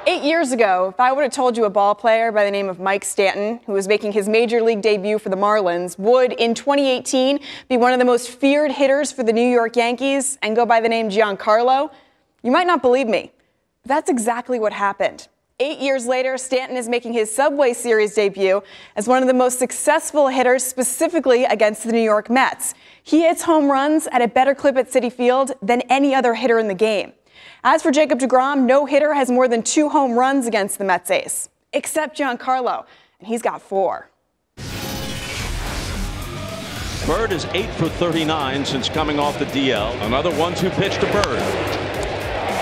8 years ago, if I would have told you a ball player by the name of Mike Stanton, who was making his major league debut for the Marlins, would, in 2018, be one of the most feared hitters for the New York Yankees and go by the name Giancarlo, you might not believe me. But that's exactly what happened. 8 years later, Stanton is making his Subway Series debut as one of the most successful hitters, specifically against the New York Mets. He hits home runs at a better clip at Citi Field than any other hitter in the game. As for Jacob deGrom, no hitter has more than 2 home runs against the Mets ace, except Giancarlo, and he's got 4. Bird is 8 for 39 since coming off the DL. Another 1-2 pitch to Bird.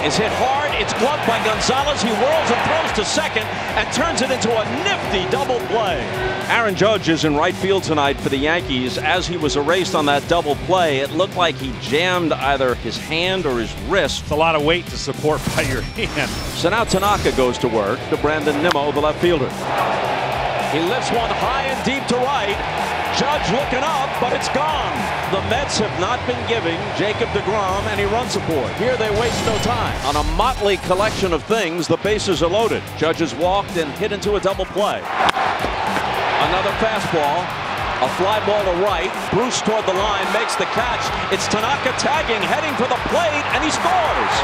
Is hit hard. It's gloved by Gonzalez. He whirls and throws to second and turns it into a nifty double play. Aaron Judge is in right field tonight for the Yankees. As he was erased on that double play, it looked like he jammed either his hand or his wrist. It's a lot of weight to support by your hand. So now Tanaka goes to work to Brandon Nimmo, the left fielder. He lifts one high and deep to right. Judge looking up, but it's gone. The Mets have not been giving Jacob deGrom any run support. Here they waste no time. On a motley collection of things, the bases are loaded. Judge has walked and hit into a double play. Another fastball. A fly ball to right. Bruce toward the line, makes the catch. It's Tanaka tagging, heading for the plate, and he scores.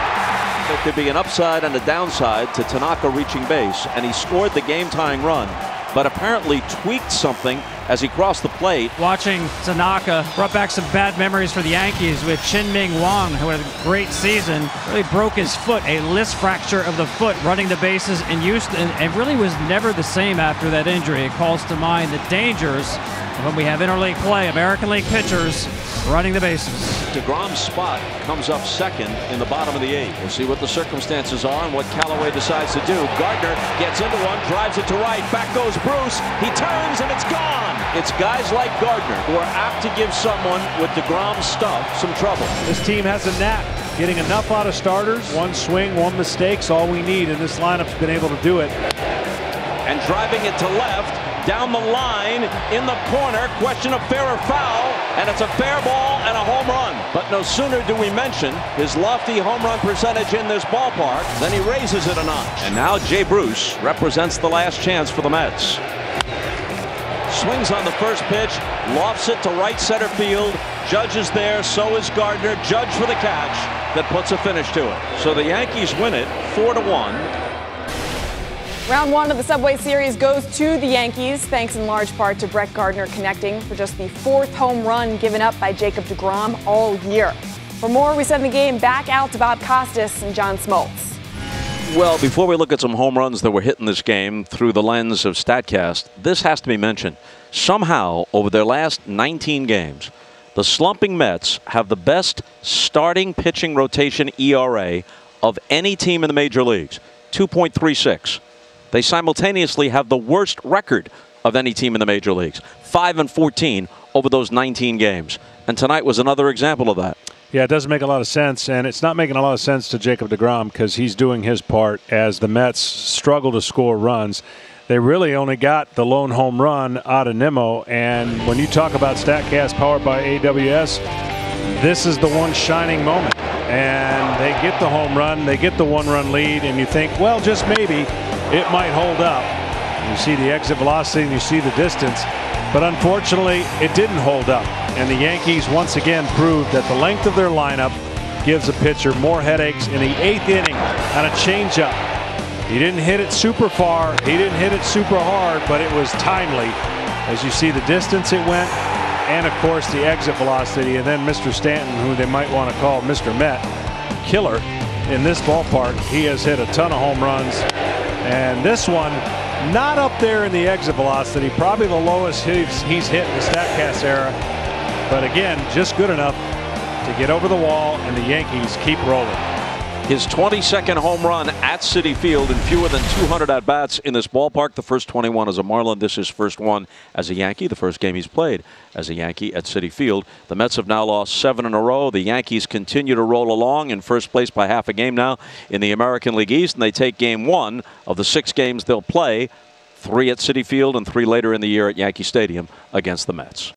There could be an upside and a downside to Tanaka reaching base, and he scored the game-tying run, but apparently tweaked something as he crossed the plate. Watching Tanaka brought back some bad memories for the Yankees with Chin-Ming Wang, who had a great season. Really broke his foot, a List fracture of the foot, running the bases in Houston, and really was never the same after that injury. It calls to mind the dangers when we have interleague play, American League pitchers running the bases. deGrom's spot comes up second in the bottom of the 8th. We'll see what the circumstances are and what Callaway decides to do. Gardner gets into one, drives it to right. Back goes Bruce. He turns and it's gone. It's guys like Gardner who are apt to give someone with deGrom's stuff some trouble. This team has a knack getting enough out of starters. One swing, one mistake's all we need, and this lineup's been able to do it. And driving it to left, down the line, in the corner, question of fair or foul, and it's a fair ball and a home run. But no sooner do we mention his lofty home run percentage in this ballpark than he raises it a notch. And now Jay Bruce represents the last chance for the Mets. Swings on the first pitch, lofts it to right center field. Judge is there, so is Gardner. Judge for the catch that puts a finish to it. So the Yankees win it 4-1. Round 1 of the Subway Series goes to the Yankees, thanks in large part to Brett Gardner connecting for just the 4th home run given up by Jacob deGrom all year. For more, we send the game back out to Bob Costas and John Smoltz. Well, before we look at some home runs that were hit in this game through the lens of StatCast, this has to be mentioned. Somehow, over their last 19 games, the slumping Mets have the best starting pitching rotation ERA of any team in the major leagues, 2.36. They simultaneously have the worst record of any team in the major leagues, 5-14 over those 19 games. And tonight was another example of that. Yeah, it doesn't make a lot of sense, and it's not making a lot of sense to Jacob deGrom because he's doing his part as the Mets struggle to score runs. They really only got the lone home run out of Nimmo, and when you talk about StatCast powered by AWS, this is the one shining moment. And they get the home run, they get the 1-run lead, and you think, well, just maybe it might hold up. You see the exit velocity and you see the distance, but unfortunately it didn't hold up. And the Yankees once again proved that the length of their lineup gives a pitcher more headaches in the 8th inning on a changeup. He didn't hit it super far, he didn't hit it super hard, but it was timely. As you see the distance it went, and of course the exit velocity, and then Mr. Stanton, who they might want to call Mr. Met, killer in this ballpark. He has hit a ton of home runs, and this one not up there in the exit velocity, probably the lowest he's hit in the StatCast era, but again just good enough to get over the wall, and the Yankees keep rolling. His 22nd home run at Citi Field in fewer than 200 at-bats in this ballpark. The first 21 as a Marlin. This is his first one as a Yankee, the first game he's played as a Yankee at Citi Field. The Mets have now lost 7 in a row. The Yankees continue to roll along in first place by half a game now in the American League East, and they take game 1 of the 6 games they'll play, 3 at Citi Field and 3 later in the year at Yankee Stadium against the Mets.